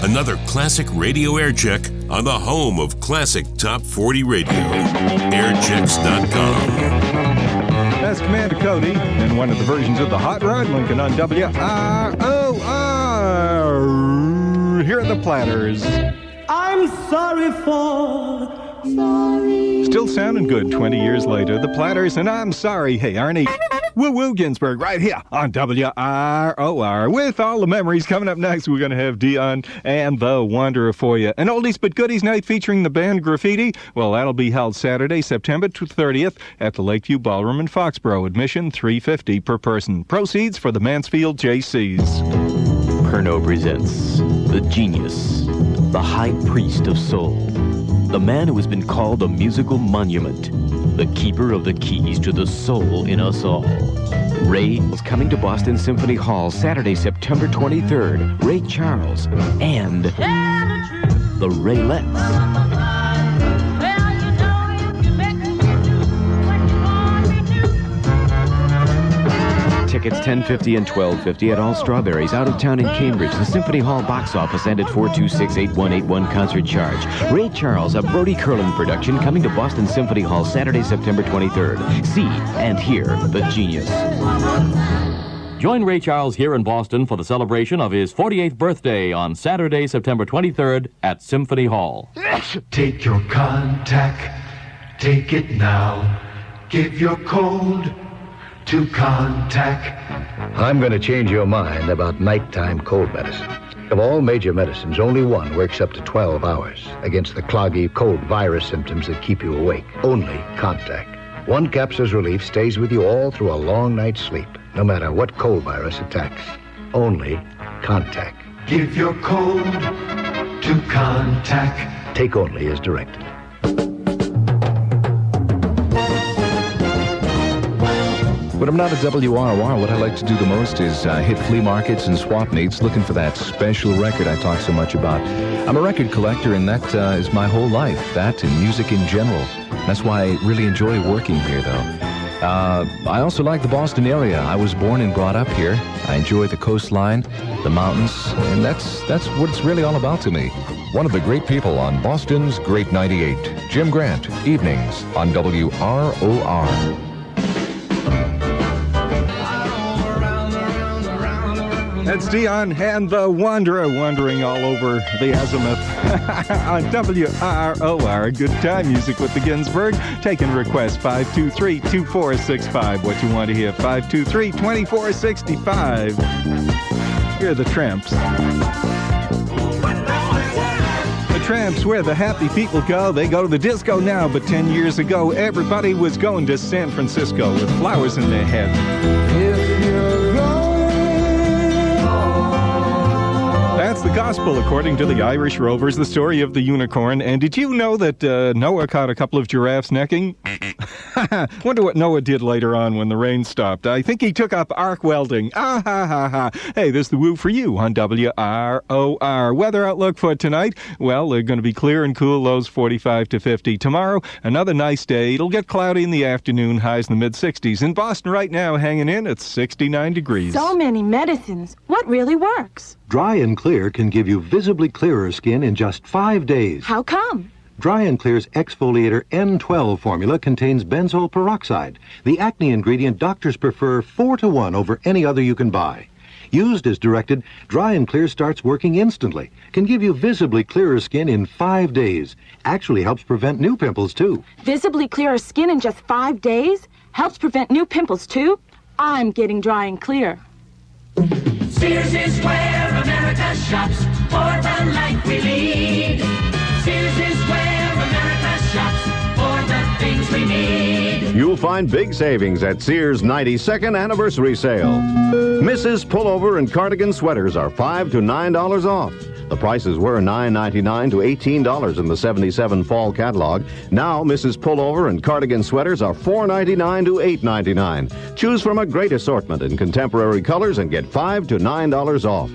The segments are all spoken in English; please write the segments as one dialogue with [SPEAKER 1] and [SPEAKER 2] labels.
[SPEAKER 1] Another classic radio air check on the home of classic Top 40 radio. Airchecks.com.
[SPEAKER 2] That's Commander Cody in one of the versions of the Hot Rod Lincoln on WROR. Here are the Platters.
[SPEAKER 3] I'm sorry.
[SPEAKER 2] Still sounding good 20 years later. The Platters and I'm Sorry. Hey, Arnie. Woo Ginsburg right here on WROR. With all the memories coming up next, we're going to have Dion and the Wanderer for you. An oldies but goodies night featuring the band Graffiti. Well, that'll be held Saturday, September 30th at the Lakeview Ballroom in Foxborough. Admission $3.50 per person. Proceeds for the Mansfield JCs.
[SPEAKER 4] Pernod presents the genius, the high priest of soul, the man who has been called a musical monument, the keeper of the keys to the soul in us all. Ray is coming to Boston Symphony Hall Saturday, September 23rd. Ray Charles and the Raylettes. Tickets $10.50 and $12.50 at all Strawberries, out of town in Cambridge, the Symphony Hall box office, and at 426-8181 concert charge. Ray Charles, a Brody Curlin production, coming to Boston Symphony Hall Saturday, September 23rd. See and hear the genius.
[SPEAKER 5] Join Ray Charles here in Boston for the celebration of his 48th birthday on Saturday, September 23rd at Symphony Hall.
[SPEAKER 6] Take your contact, take it now. Give your cold to Contact.
[SPEAKER 7] I'm going to change your mind about nighttime cold medicine. Of all major medicines, only one works up to 12 hours against the cloggy, cold virus symptoms that keep you awake. Only Contact. One capsule's relief stays with you all through a long night's sleep, no matter what cold virus attacks. Only Contact.
[SPEAKER 6] Give your cold to Contact.
[SPEAKER 7] Take only as directed.
[SPEAKER 8] When I'm not at WROR, what I like to do the most is hit flea markets and swap meets looking for that special record I talk so much about. I'm a record collector, and that is my whole life, that and music in general. That's why I really enjoy working here, though. I also like the Boston area. I was born and brought up here. I enjoy the coastline, the mountains, and that's what it's really all about to me.
[SPEAKER 9] One of the great people on Boston's Great 98, Jim Grant, evenings on WROR.
[SPEAKER 2] That's Dion and the Wanderer wandering all over the azimuth on WROR. Good time music with the Ginsburg. Taking requests 523-2465. What you want to hear, 523-2465. Here are the Tramps. The Tramps, where the happy people go. They go to the disco now, but 10 years ago, everybody was going to San Francisco with flowers in their head. If you're That's the gospel, according to the Irish Rovers, the story of the unicorn. And did you know that Noah caught a couple of giraffes necking? Wonder what Noah did later on when the rain stopped. I think he took up arc welding. Hey, there's the woo for you on WROR. Weather outlook for tonight. Well, they're going to be clear and cool, lows 45 to 50. Tomorrow, another nice day. It'll get cloudy in the afternoon, highs in the mid-60s. In Boston right now, hanging in at 69 degrees.
[SPEAKER 10] So many medicines. What really works?
[SPEAKER 11] Dry and Clear can give you visibly clearer skin in just 5 days.
[SPEAKER 10] How come?
[SPEAKER 11] Dry and Clear's exfoliator N12 formula contains benzoyl peroxide, the acne ingredient doctors prefer 4-to-1 over any other you can buy. Used as directed, Dry and Clear starts working instantly, can give you visibly clearer skin in 5 days. Actually helps prevent new pimples, too.
[SPEAKER 10] Visibly clearer skin in just 5 days? Helps prevent new pimples, too? I'm getting Dry and Clear.
[SPEAKER 3] Sears is where America shops for the life we lead. Sears is where America shops for the things we need.
[SPEAKER 12] You'll find big savings at Sears' 92nd anniversary sale. Mrs. Pullover and cardigan sweaters are $5 to $9 off. The prices were $9.99 to $18 in the '77 fall catalog. Now, Mrs. Pullover and cardigan sweaters are $4.99 to $8.99. Choose from a great assortment in contemporary colors and get $5 to $9 off.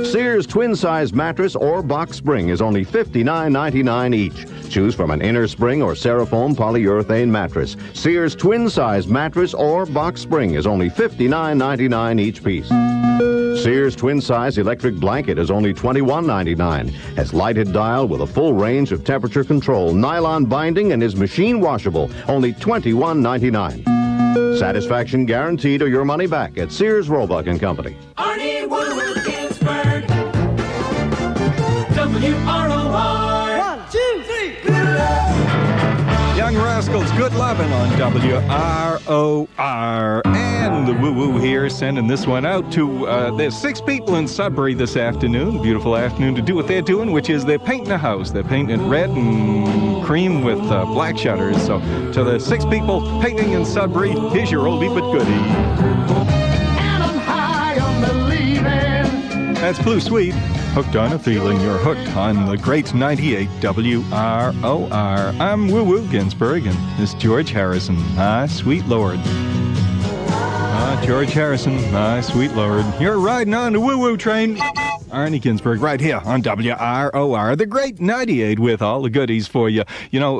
[SPEAKER 12] Sears twin-size mattress or box spring is only $59.99 each. Choose from an inner spring or Cerafoam polyurethane mattress. Sears twin-size mattress or box spring is only $59.99 each piece. Sears twin-size electric blanket is only $21.99. Has lighted dial with a full range of temperature control, nylon binding, and is machine washable. Only $21.99. Satisfaction guaranteed or your money back at Sears, Roebuck and Company.
[SPEAKER 3] Arnie Ginsburg. WROR. 1, 2, 3.
[SPEAKER 2] Young Rascals, good lovin' on WROR. And the woo-woo here, sending this one out to, there's 6 people in Sudbury this afternoon. Beautiful afternoon to do what they're doing, which is they're painting a house. They're painting it red and cream with black shutters. So to the 6 people painting in Sudbury, here's your oldie but goodie.
[SPEAKER 3] And I'm high on believing.
[SPEAKER 2] That's Blue Sweet. Hooked on a feeling. You're hooked on the great 98 WROR. I'm Woo-Woo Ginsburg, and this George Harrison. Ah, sweet Lord. George Harrison. My sweet Lord. You're riding on the woo-woo train. Arnie Ginsburg right here on WROR, the great 98 with all the goodies for you. You know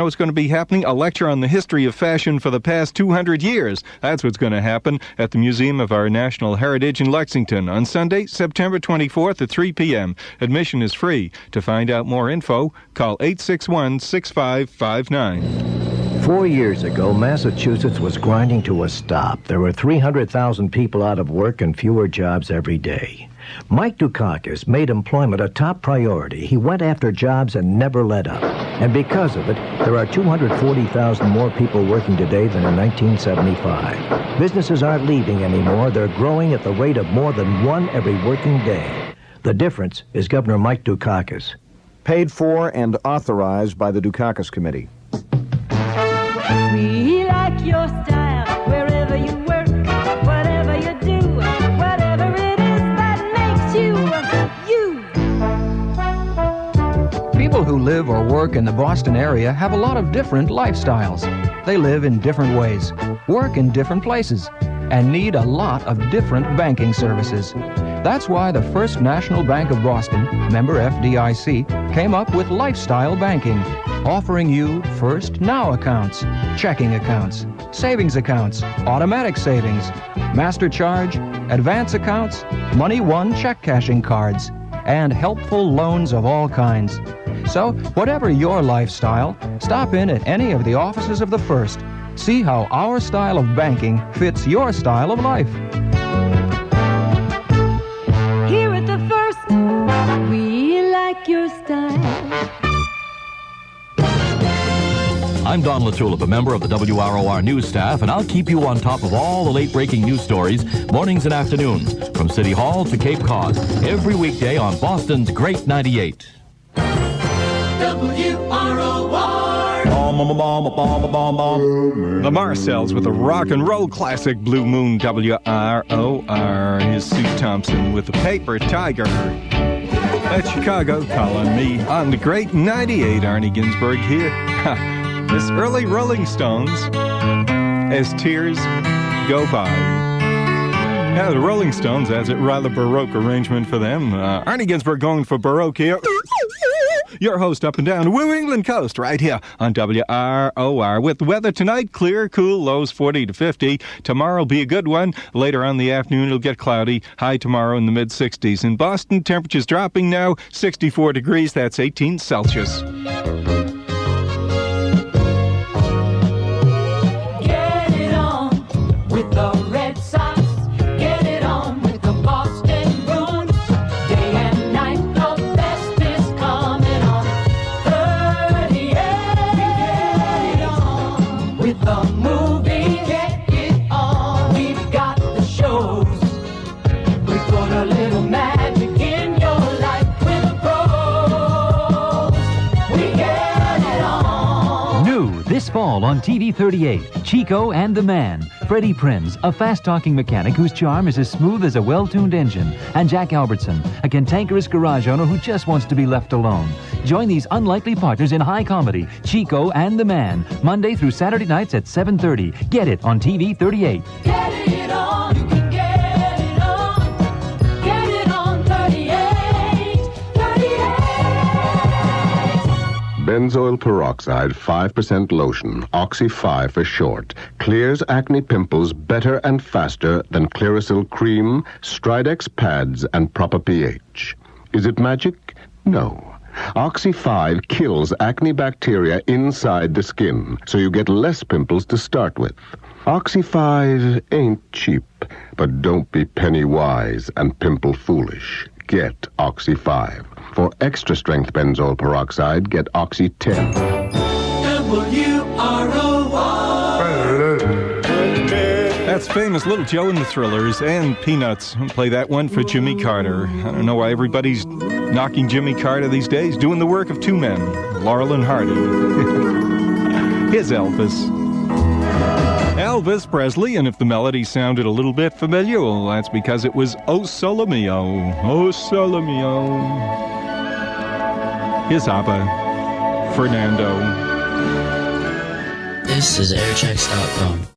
[SPEAKER 2] what's going to be happening? A lecture on the history of fashion for the past 200 years. That's what's going to happen at the Museum of our National Heritage in Lexington on Sunday, September 24th at 3 p.m. Admission is free. To find out more info, call 861-6559.
[SPEAKER 7] 4 years ago, Massachusetts was grinding to a stop. There were 300,000 people out of work and fewer jobs every day. Mike Dukakis made employment a top priority. He went after jobs and never let up. And because of it, there are 240,000 more people working today than in 1975. Businesses aren't leaving anymore. They're growing at the rate of more than one every working day. The difference is Governor Mike Dukakis.
[SPEAKER 13] Paid for and authorized by the Dukakis Committee.
[SPEAKER 14] We like your style, wherever you work, whatever you do, whatever it is that makes you, you.
[SPEAKER 15] People who live or work in the Boston area have a lot of different lifestyles. They live in different ways, work in different places, and need a lot of different banking services. That's why the First National Bank of Boston, member FDIC, came up with lifestyle banking, offering you First Now accounts, checking accounts, savings accounts, automatic savings, master charge, advance accounts, Money One check cashing cards, and helpful loans of all kinds. So, whatever your lifestyle, stop in at any of the offices of the First. See how our style of banking fits your style of life.
[SPEAKER 14] Here at the First, we like your style.
[SPEAKER 5] I'm Don LaTulip, a member of the WROR news staff, and I'll keep you on top of all the late-breaking news stories, mornings and afternoons, from City Hall to Cape Cod, every weekday on Boston's Great 98.
[SPEAKER 2] The Marcells with a rock and roll classic, Blue Moon, WROR. Here's Sue Thompson with the Paper Tiger. That's Chicago calling me on the Great 98. Arnie Ginsburg here. This early Rolling Stones as tears go by. Yeah, the Rolling Stones has it, rather Baroque arrangement for them. Arnie Ginsburg going for Baroque here. Your host up and down the New England coast right here on WROR. With the weather tonight, clear, cool, lows 40 to 50. Tomorrow will be a good one. Later on in the afternoon, it'll get cloudy. High tomorrow in the mid-60s. In Boston, temperatures dropping now, 64 degrees. That's 18 Celsius.
[SPEAKER 3] Get it on with the Red Sox. Get it on with the Boston Bruins. Day and night, the best is coming on 38. Get it on with the movie. Get it on. We've got the shows. We put a little magic in your life with the pros. We get it on.
[SPEAKER 16] New this fall on TV 38, Chico and the Man. Freddie Prinz, a fast-talking mechanic whose charm is as smooth as a well-tuned engine. And Jack Albertson, a cantankerous garage owner who just wants to be left alone. Join these unlikely partners in high comedy, Chico and the Man, Monday through Saturday nights at 7:30. Get it on TV 38.
[SPEAKER 3] Get it on. You can get it on. Get
[SPEAKER 17] Benzoyl peroxide 5% lotion, Oxy 5 for short, clears acne pimples better and faster than Clearasil cream, Stridex pads, and proper pH. Is it magic? No. Oxy 5 kills acne bacteria inside the skin, so you get less pimples to start with. Oxy 5 ain't cheap, but don't be penny wise and pimple foolish. Get Oxy 5. For extra strength benzoyl peroxide, get Oxy 10.
[SPEAKER 2] That's famous Little Joe and the Thrillers and Peanuts. Play that one for Jimmy Carter. I don't know why everybody's knocking Jimmy Carter these days, doing the work of two men, Laurel and Hardy. Here's Elvis. Elvis Presley, and if the melody sounded a little bit familiar, well, that's because it was O Sole Mio, O Sole Mio. Here's Abba, Fernando.
[SPEAKER 18] This is airchecks.com.